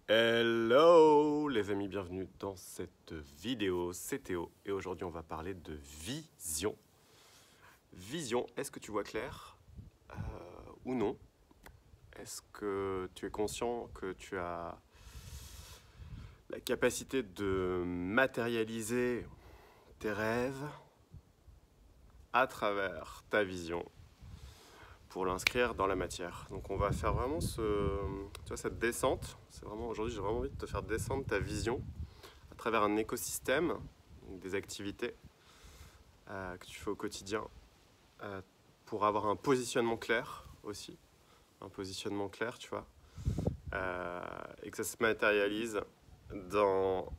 Hello les amis, bienvenue dans cette vidéo, c'est Théo et aujourd'hui on va parler de vision. Vision, est-ce que tu vois clair ou non? Est-ce que tu es conscient que tu as la capacité de matérialiser tes rêves à travers ta vision pour l'inscrire dans la matière? Donc on va faire vraiment cette descente. C'est vraiment aujourd'hui j'ai vraiment envie de te faire descendre ta vision à travers un écosystème, des activités que tu fais au quotidien pour avoir un positionnement clair aussi, un positionnement clair, tu vois, et que ça se matérialise dans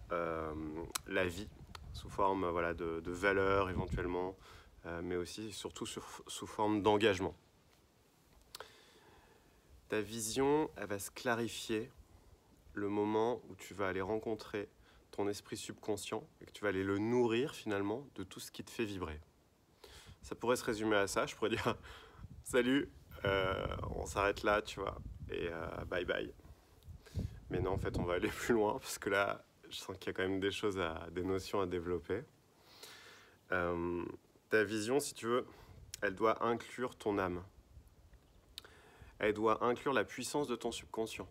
la vie sous forme voilà, de valeurs éventuellement, mais aussi surtout sous forme d'engagement. Ta vision, elle va se clarifier le moment où tu vas aller rencontrer ton esprit subconscient et que tu vas aller le nourrir finalement de tout ce qui te fait vibrer. Ça pourrait se résumer à ça, je pourrais dire salut, on s'arrête là, tu vois, et bye bye. Mais non, en fait, on va aller plus loin parce que là, je sens qu'il y a quand même des notions à développer. Ta vision, si tu veux, elle doit inclure ton âme. Elle doit inclure la puissance de ton subconscient.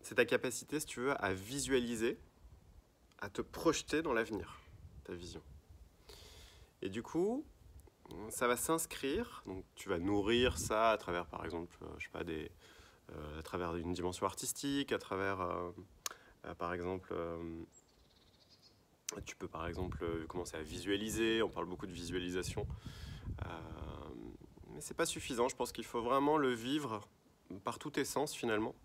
C'est ta capacité, si tu veux, à visualiser, à te projeter dans l'avenir, ta vision. Et du coup, ça va s'inscrire, donc tu vas nourrir ça à travers, par exemple, je sais pas, à travers une dimension artistique, à travers, par exemple, tu peux par exemple commencer à visualiser, on parle beaucoup de visualisation, mais c'est pas suffisant, je pense qu'il faut vraiment le vivre par tout essence finalement.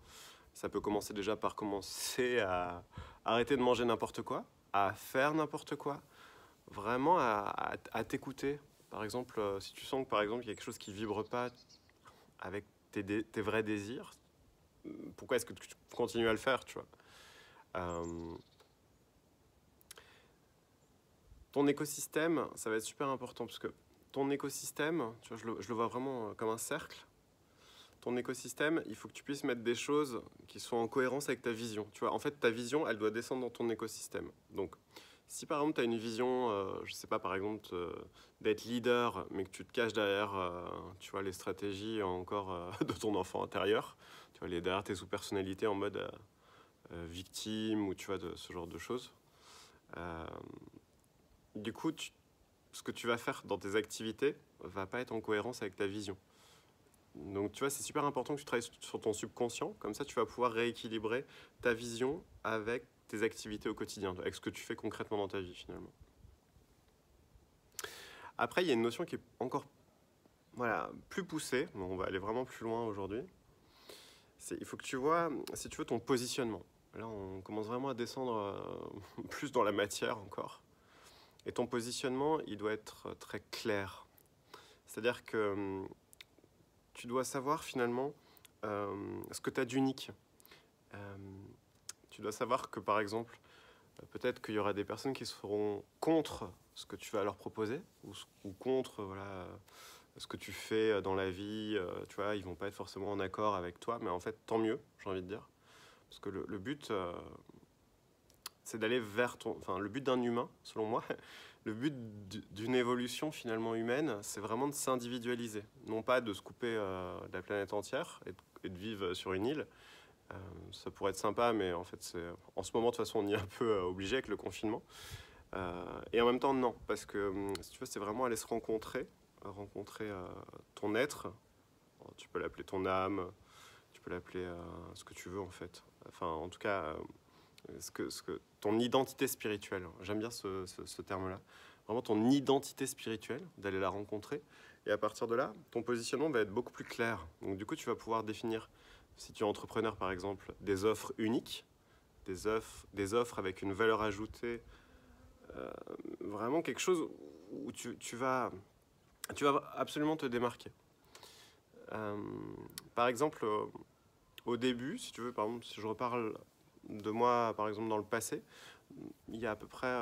Ça peut commencer déjà par commencer à arrêter de manger n'importe quoi, à faire n'importe quoi, vraiment à t'écouter. Par exemple, si tu sens que par exemple il y a quelque chose qui vibre pas avec tes vrais désirs, pourquoi est-ce que tu continues à le faire, tu vois? Ton écosystème, ça va être super important parce que ton écosystème, tu vois, je le vois vraiment comme un cercle. Ton écosystème, il faut que tu puisses mettre des choses qui sont en cohérence avec ta vision. Tu vois, en fait, ta vision, elle doit descendre dans ton écosystème. Donc, si par exemple, tu as une vision, je sais pas, par exemple, d'être leader, mais que tu te caches derrière, tu vois, les stratégies encore de ton enfant intérieur, tu vois, derrière tes sous-personnalités en mode victime ou tu vois, ce genre de choses. Du coup, ce que tu vas faire dans tes activités va pas être en cohérence avec ta vision. Donc tu vois, c'est super important que tu travailles sur ton subconscient, comme ça tu vas pouvoir rééquilibrer ta vision avec tes activités au quotidien, avec ce que tu fais concrètement dans ta vie finalement. Après, il y a une notion qui est encore plus poussée, mais on va aller vraiment plus loin aujourd'hui. Il faut que tu vois, si tu veux, ton positionnement. Là, on commence vraiment à descendre plus dans la matière encore. Et ton positionnement, il doit être très clair. C'est-à-dire que tu dois savoir finalement ce que tu as d'unique. Tu dois savoir que par exemple, peut-être qu'il y aura des personnes qui seront contre ce que tu vas leur proposer ou contre voilà, ce que tu fais dans la vie. Tu vois, ils vont pas être forcément en accord avec toi, mais en fait, tant mieux, j'ai envie de dire. Parce que le but, c'est d'aller vers le but d'un humain, selon moi, le but d'une évolution finalement humaine, c'est vraiment de s'individualiser. Non pas de se couper de la planète entière et de vivre sur une île. Ça pourrait être sympa, mais en fait, en ce moment, de toute façon, on y est un peu obligé avec le confinement. Et en même temps, non, parce que si tu veux, c'est vraiment aller se rencontrer ton être. Tu peux l'appeler ton âme, tu peux l'appeler ce que tu veux en fait. Enfin, en tout cas, ton identité spirituelle. J'aime bien ce terme-là. Vraiment ton identité spirituelle, d'aller la rencontrer. Et à partir de là, ton positionnement va être beaucoup plus clair. Donc du coup, tu vas pouvoir définir, si tu es entrepreneur par exemple, des offres uniques, des offres avec une valeur ajoutée, vraiment quelque chose où tu vas absolument te démarquer. Par exemple, au début, si tu veux, par exemple, si je reparle de moi, par exemple, dans le passé, il y a à peu près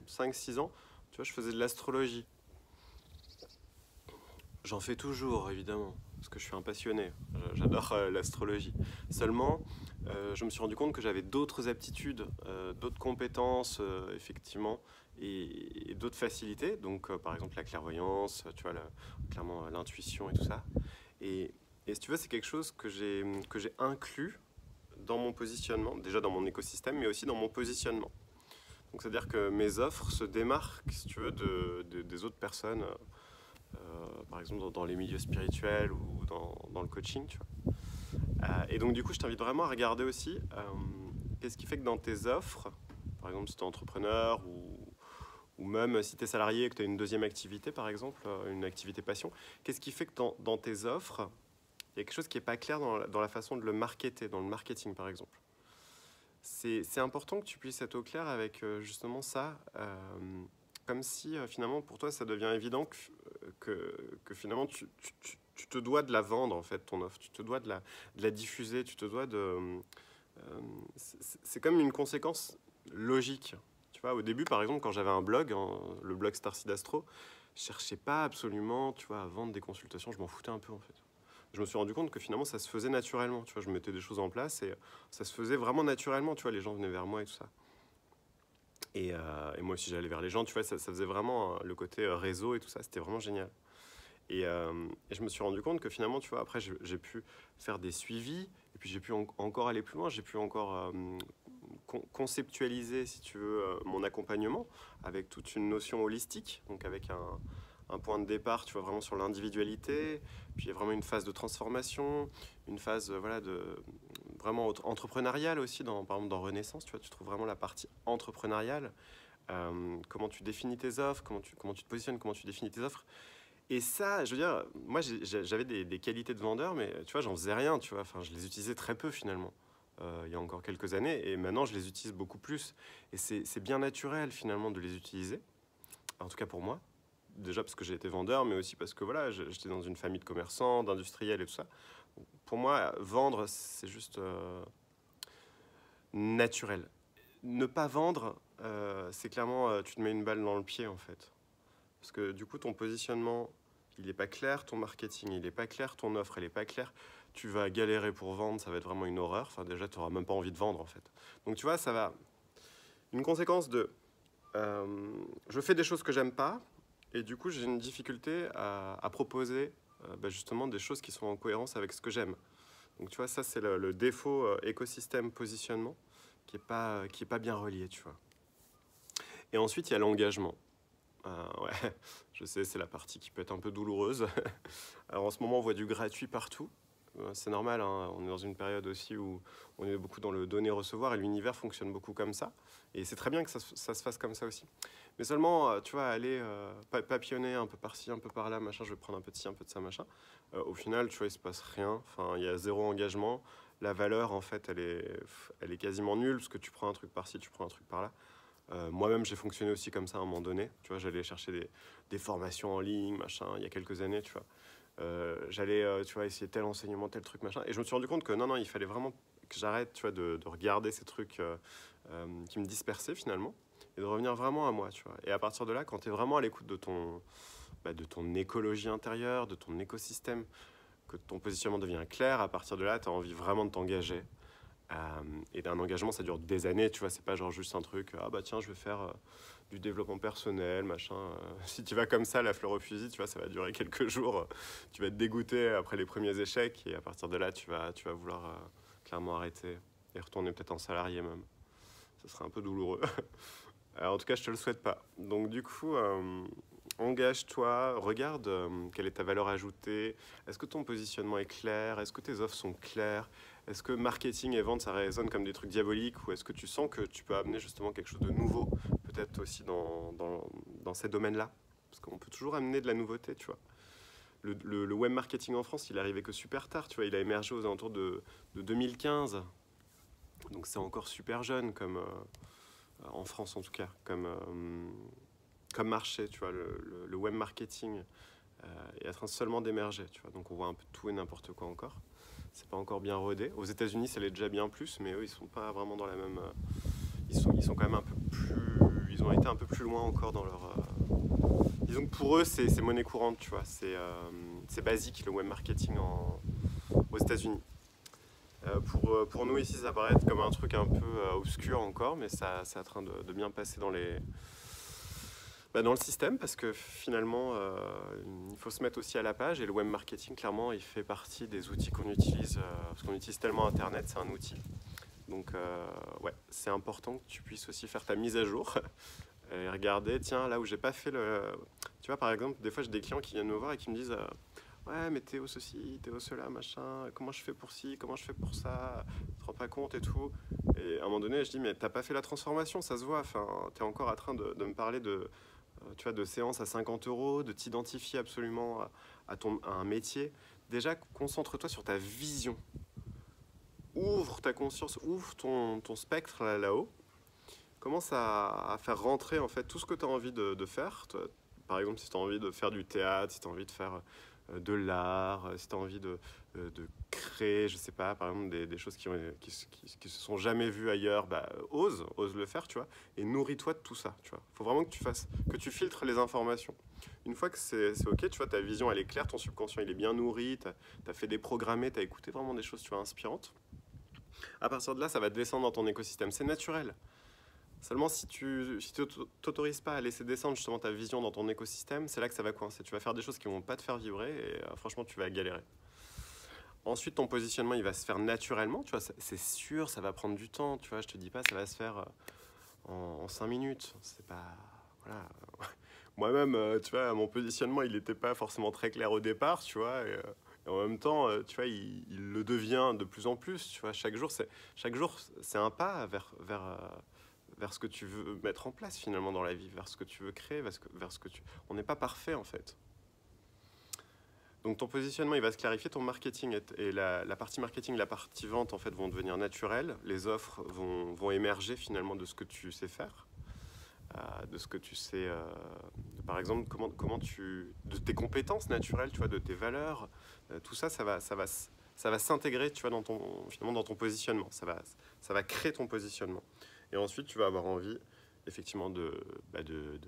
5-6 ans, tu vois, je faisais de l'astrologie. J'en fais toujours, évidemment. parce que je suis un passionné, j'adore l'astrologie. Seulement, je me suis rendu compte que j'avais d'autres aptitudes, d'autres compétences, effectivement, et d'autres facilités. Donc, par exemple, la clairvoyance, tu vois, clairement l'intuition et tout ça. Et si tu veux, c'est quelque chose que j'ai inclus dans mon positionnement, déjà dans mon écosystème, mais aussi dans mon positionnement. Donc, c'est-à-dire que mes offres se démarquent, si tu veux, des autres personnes, par exemple dans les milieux spirituels ou dans le coaching, tu vois. Et donc, du coup, je t'invite vraiment à regarder aussi qu'est-ce qui fait que dans tes offres, par exemple si tu es entrepreneur ou même si tu es salarié et que tu as une deuxième activité, par exemple, une activité passion, qu'est-ce qui fait que dans tes offres, il y a quelque chose qui n'est pas clair dans la façon de le marketer, dans le marketing, par exemple. C'est important que tu puisses être au clair avec justement ça, comme si finalement pour toi ça devient évident que finalement tu te dois de la vendre en fait ton offre, tu te dois de la diffuser, tu te dois c'est comme une conséquence logique. Tu vois, au début par exemple quand j'avais un blog, le blog Starseed Astro, je cherchais pas absolument, tu vois, à vendre des consultations, je m'en foutais un peu en fait. Je me suis rendu compte que finalement ça se faisait naturellement, tu vois, je mettais des choses en place et ça se faisait vraiment naturellement, tu vois, les gens venaient vers moi et tout ça. Et moi aussi j'allais vers les gens, tu vois, ça faisait vraiment le côté réseau et tout ça, c'était vraiment génial. Et je me suis rendu compte que finalement, tu vois, après j'ai pu faire des suivis, et puis j'ai pu encore aller plus loin, j'ai pu encore conceptualiser, si tu veux, mon accompagnement avec toute une notion holistique, donc avec un point de départ, tu vois, vraiment sur l'individualité, puis il y a vraiment une phase de transformation, une phase voilà, vraiment entrepreneuriale aussi, par exemple dans Renaissance, tu vois, tu trouves vraiment la partie entrepreneuriale, comment tu définis tes offres, comment tu te positionnes, comment tu définis tes offres. Et ça, je veux dire, moi j'avais des qualités de vendeur, mais tu vois, j'en faisais rien, tu vois, enfin, je les utilisais très peu finalement, il y a encore quelques années, et maintenant je les utilise beaucoup plus. Et c'est bien naturel finalement de les utiliser, en tout cas pour moi. Déjà parce que j'ai été vendeur, mais aussi parce que voilà, j'étais dans une famille de commerçants, d'industriels et tout ça. Pour moi, vendre, c'est juste naturel. Ne pas vendre, c'est clairement, tu te mets une balle dans le pied en fait. Parce que du coup, ton positionnement, il n'est pas clair, ton marketing, il n'est pas clair, ton offre, elle n'est pas claire. Tu vas galérer pour vendre, ça va être vraiment une horreur. Enfin, déjà, tu n'auras même pas envie de vendre en fait. Donc tu vois, ça va. Une conséquence de je fais des choses que j'aime pas, et du coup, j'ai une difficulté à proposer justement des choses qui sont en cohérence avec ce que j'aime. Donc tu vois, ça, c'est le défaut écosystème positionnement qui est pas bien relié, tu vois. Et ensuite, il y a l'engagement. Ouais, je sais, c'est la partie qui peut être un peu douloureuse. Alors en ce moment, on voit du gratuit partout. C'est normal, hein, on est dans une période aussi où on est beaucoup dans le donner-recevoir et l'univers fonctionne beaucoup comme ça. Et c'est très bien que ça se fasse comme ça aussi. Mais seulement, tu vois, aller papillonner un peu par-ci, un peu par-là, machin, je vais prendre un peu de ci, un peu de ça, machin. Au final, tu vois, il se passe rien. Enfin, il y a zéro engagement. La valeur, en fait, elle est quasiment nulle parce que tu prends un truc par-ci, tu prends un truc par-là. Moi-même, j'ai fonctionné aussi comme ça à un moment donné. Tu vois, j'allais chercher des formations en ligne, machin, il y a quelques années, tu vois. J'allais, tu vois, essayer tel enseignement, tel truc, machin. Et je me suis rendu compte que non, il fallait vraiment que j'arrête, tu vois, de regarder ces trucs qui me dispersaient finalement et de revenir vraiment à moi, tu vois. Et à partir de là, quand tu es vraiment à l'écoute de ton écologie intérieure, de ton écosystème, que ton positionnement devient clair, à partir de là, tu as envie vraiment de t'engager. Et d'un engagement, ça dure des années, tu vois, c'est pas genre juste un truc, ah bah tiens, je vais faire du développement personnel, machin. Si tu vas comme ça, la fleur au fusil, tu vois, ça va durer quelques jours. Tu vas te dégoûter après les premiers échecs, et à partir de là, tu vas vouloir clairement arrêter et retourner peut-être en salarié même. Ce serait un peu douloureux. Alors, en tout cas, je te le souhaite pas. Donc du coup, engage-toi, regarde quelle est ta valeur ajoutée. Est-ce que ton positionnement est clair? Est-ce que tes offres sont claires? Est-ce que marketing et vente, ça résonne comme des trucs diaboliques? Ou est-ce que tu sens que tu peux amener justement quelque chose de nouveau, peut-être aussi dans ces domaines-là? Parce qu'on peut toujours amener de la nouveauté, tu vois. Le web marketing en France, il est arrivé que super tard, tu vois. Il a émergé aux alentours de 2015. Donc c'est encore super jeune, comme en France en tout cas, comme marché, tu vois. Le web marketing est en train seulement d'émerger, tu vois. Donc on voit un peu tout et n'importe quoi encore. C'est pas encore bien rodé. Aux États-Unis, ça l'est déjà bien plus, mais eux, ils sont pas vraiment dans la même. Ils sont quand même un peu plus. Ils ont été un peu plus loin encore dans leur. Disons que pour eux, c'est monnaie courante, tu vois. c'est basique le web marketing aux États-Unis. Pour nous ici, ça paraît être comme un truc un peu obscur encore, mais c'est en train de bien passer dans le système, parce que finalement, il faut se mettre aussi à la page, et le web marketing, clairement, il fait partie des outils qu'on utilise, parce qu'on utilise tellement Internet, c'est un outil. Donc, ouais, c'est important que tu puisses aussi faire ta mise à jour et regarder, tiens, là où j'ai pas fait le... Tu vois, par exemple, des fois, j'ai des clients qui viennent me voir et qui me disent ouais, mais Théo ceci, Théo cela, machin, comment je fais pour ci, comment je fais pour ça, tu te rends pas compte et tout. Et à un moment donné, je dis, mais t'as pas fait la transformation, ça se voit, enfin, t'es encore en train de me parler tu vois, de séances à 50 euros, de t'identifier absolument à un métier. Déjà, concentre-toi sur ta vision. Ouvre ta conscience, ouvre ton spectre là-haut. Commence à faire rentrer en fait tout ce que tu as envie de faire. Par exemple, si tu as envie de faire du théâtre, si tu as envie de faire de l'art, si tu as envie de créer, je sais pas, par exemple, des choses qui se sont jamais vues ailleurs, bah, ose le faire, tu vois, et nourris-toi de tout ça, tu vois. Faut vraiment que tu filtres les informations. Une fois que c'est ok, tu vois, ta vision elle est claire, ton subconscient il est bien nourri, tu as fait déprogrammer, tu as écouté vraiment des choses, tu vois, inspirantes. À partir de là, ça va descendre dans ton écosystème. C'est naturel. Seulement, si tu t'autorises pas à laisser descendre justement ta vision dans ton écosystème, c'est là que ça va coincer. Tu vas faire des choses qui vont pas te faire vibrer et franchement, tu vas galérer. Ensuite, ton positionnement, il va se faire naturellement. Tu vois, c'est sûr, ça va prendre du temps. Tu vois, je te dis pas, ça va se faire en 5 minutes. C'est pas... Voilà. Moi-même, tu vois, mon positionnement, il n'était pas forcément très clair au départ, tu vois. Et en même temps, tu vois, il le devient de plus en plus. Tu vois, chaque jour, c'est un pas vers ce que tu veux mettre en place finalement dans la vie, vers ce que tu veux créer, vers ce que tu... On n'est pas parfait en fait. Donc ton positionnement, il va se clarifier, ton marketing et la partie marketing, la partie vente en fait vont devenir naturelles, les offres vont émerger finalement de ce que tu sais faire, de ce que tu sais, par exemple, de tes compétences naturelles, tu vois, de tes valeurs, tout ça, ça va s'intégrer, tu vois, finalement dans ton positionnement, ça va créer ton positionnement. Et ensuite, tu vas avoir envie, effectivement, de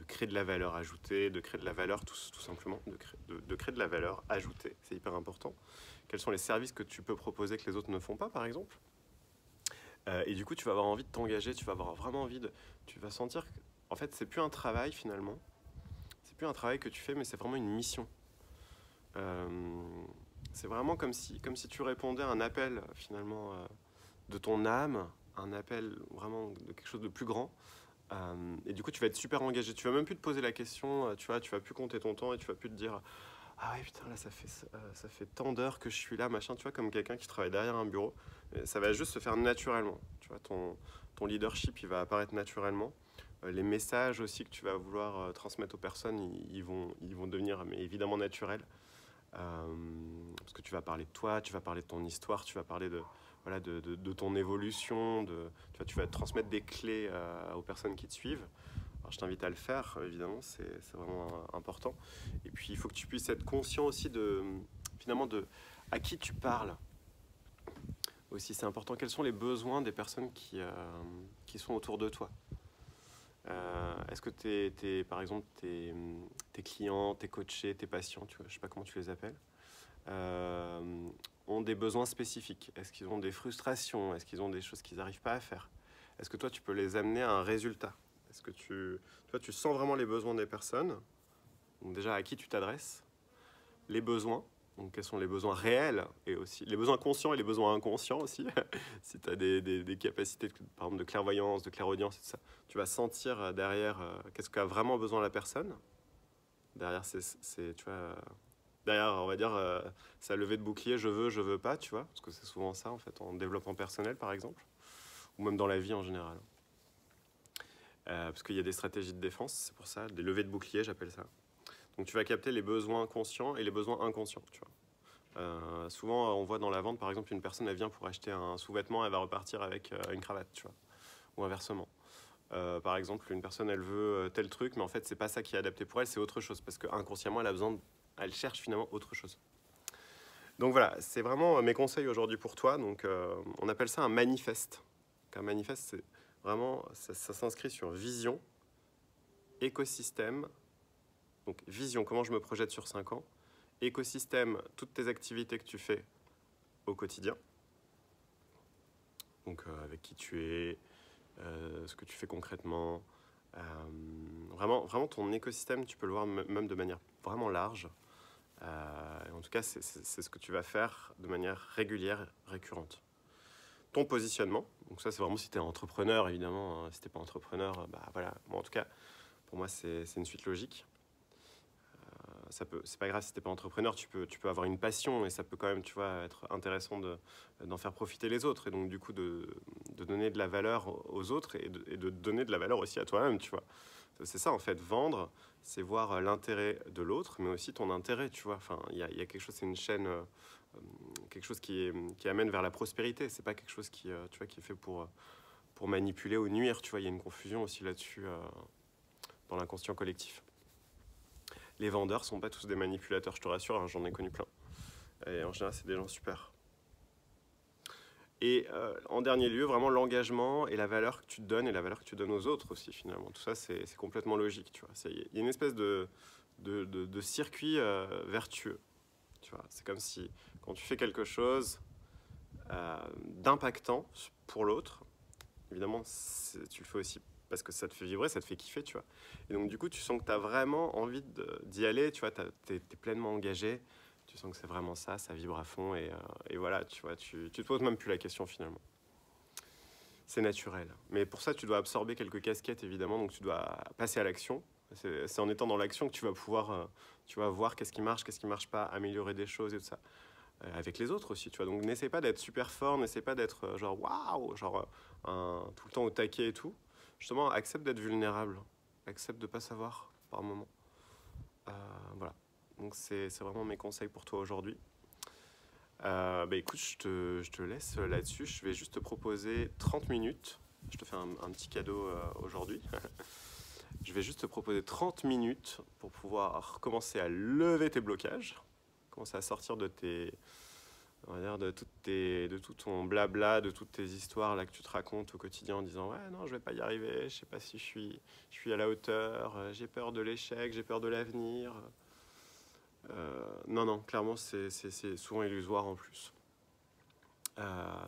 créer de la valeur ajoutée, de créer de la valeur, tout simplement, de créer de la valeur ajoutée. C'est hyper important. Quels sont les services que tu peux proposer que les autres ne font pas, par exemple? Et du coup, tu vas avoir envie de t'engager, tu vas avoir vraiment envie de... Tu vas sentir que, en fait, c'est plus un travail, finalement. C'est plus un travail que tu fais, mais c'est vraiment une mission. C'est vraiment comme si tu répondais à un appel, finalement, de ton âme, un appel vraiment de quelque chose de plus grand. Et du coup, tu vas être super engagé. Tu vas même plus te poser la question, tu vas plus compter ton temps et tu vas plus te dire ah ouais, putain, là, ça fait tant d'heures que je suis là, machin, tu vois, comme quelqu'un qui travaille derrière un bureau. Et ça va juste se faire naturellement. Tu vois, ton leadership, il va apparaître naturellement. Les messages aussi que tu vas vouloir transmettre aux personnes, ils vont devenir mais évidemment naturels. Parce que tu vas parler de toi, tu vas parler de ton histoire, tu vas parler de ton évolution, tu vas transmettre des clés aux personnes qui te suivent. Alors, je t'invite à le faire, évidemment, c'est vraiment important. Et puis, il faut que tu puisses être conscient aussi finalement, à qui tu parles. Aussi, c'est important. Quels sont les besoins des personnes qui sont autour de toi? Est-ce que par exemple, tes clients, tes coachés, tes patients, je ne sais pas comment tu les appelles, ont des besoins spécifiques? Est-ce qu'ils ont des frustrations? Est-ce qu'ils ont des choses qu'ils n'arrivent pas à faire? Est-ce que toi, tu peux les amener à un résultat? Est-ce que tu sens vraiment les besoins des personnes? Donc déjà, à qui tu t'adresses? Les besoins. Donc, quels sont les besoins réels et aussi les besoins conscients et les besoins inconscients aussi. Si tu as des capacités, par exemple, de clairvoyance, de clairaudience, et tout ça, tu vas sentir derrière qu'est-ce qu'a vraiment besoin la personne. Derrière, tu vois, derrière, on va dire, sa levée de bouclier, je veux pas, tu vois, parce que c'est souvent ça, en fait, en développement personnel, par exemple, ou même dans la vie en général. Parce qu'il y a des stratégies de défense, c'est pour ça, des levées de bouclier, j'appelle ça. Donc tu vas capter les besoins conscients et les besoins inconscients, tu vois. Souvent, on voit dans la vente, par exemple, une personne, elle vient pour acheter un sous-vêtement, elle va repartir avec une cravate, tu vois, ou inversement. Par exemple, une personne, elle veut tel truc, mais en fait, c'est pas ça qui est adapté pour elle, c'est autre chose, parce qu'inconsciemment, elle cherche finalement autre chose. Donc voilà, c'est vraiment mes conseils aujourd'hui pour toi. Donc, on appelle ça un manifeste. Un manifeste, c'est vraiment, ça s'inscrit sur vision, écosystème. Donc, vision, comment je me projette sur 5 ans. écosystème toutes tes activités que tu fais au quotidien. Donc avec qui tu es, ce que tu fais concrètement. Vraiment ton écosystème, tu peux le voir même de manière vraiment large. En tout cas, c'est ce que tu vas faire de manière régulière, récurrente. Ton positionnement, donc ça c'est vraiment si tu es entrepreneur évidemment, hein. Si tu n'es pas entrepreneur, bah voilà. Bon, en tout cas, pour moi c'est une suite logique. C'est pas grave si tu n'es pas entrepreneur, tu peux avoir une passion et ça peut quand même, tu vois, être intéressant d'en faire profiter les autres et donc du coup de donner de la valeur aux autres et de donner de la valeur aussi à toi-même, tu vois. C'est ça en fait, vendre, c'est voir l'intérêt de l'autre, mais aussi ton intérêt, tu vois. Enfin, il y a quelque chose, c'est une chaîne, quelque chose qui amène vers la prospérité. C'est pas quelque chose tu vois, qui est fait pour manipuler ou nuire, tu vois. Il y a une confusion aussi là-dessus dans l'inconscient collectif. Les vendeurs sont pas tous des manipulateurs, je te rassure, hein, j'en ai connu plein. Et en général, c'est des gens super. Et en dernier lieu, vraiment l'engagement et la valeur que tu te donnes et la valeur que tu donnes aux autres aussi, finalement. Tout ça, c'est complètement logique, tu vois. Il y a une espèce de circuit vertueux, tu vois. C'est comme si, quand tu fais quelque chose d'impactant pour l'autre, évidemment, tu le fais aussi parce que ça te fait vibrer, ça te fait kiffer, tu vois. Et donc, du coup, tu sens que tu as vraiment envie d'y aller, tu vois, tu es pleinement engagé, tu sens que c'est vraiment ça vibre à fond, et voilà, tu vois, tu te poses même plus la question, finalement. C'est naturel. Mais pour ça, tu dois absorber quelques casquettes, évidemment, donc tu dois passer à l'action. C'est en étant dans l'action que tu vas pouvoir tu vas voir qu'est-ce qui marche pas, améliorer des choses et tout ça. Avec les autres aussi, tu vois. Donc n'essaie pas d'être super fort, n'essaie pas d'être genre waouh, genre tout le temps au taquet et tout. Justement, accepte d'être vulnérable, accepte de pas savoir par moment. Voilà. Donc c'est vraiment mes conseils pour toi aujourd'hui. Bah écoute, je te laisse là-dessus. Je vais juste te proposer 30 minutes. Je te fais un petit cadeau aujourd'hui. Je vais juste te proposer 30 minutes pour pouvoir commencer à lever tes blocages, commencer à sortir de tes, on va dire, de tout ton blabla, de toutes tes histoires là que tu te racontes au quotidien en disant ouais non je vais pas y arriver, je sais pas si je suis à la hauteur, j'ai peur de l'échec, j'ai peur de l'avenir. Non, clairement c'est souvent illusoire en plus.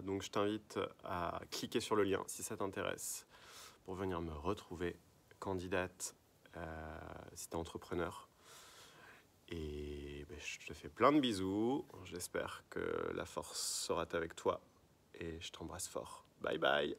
Donc je t'invite à cliquer sur le lien si ça t'intéresse pour venir me retrouver, candidate, si t'es entrepreneur. Et ben, je te fais plein de bisous. J'espère que la force sera avec toi. Et je t'embrasse fort. Bye bye.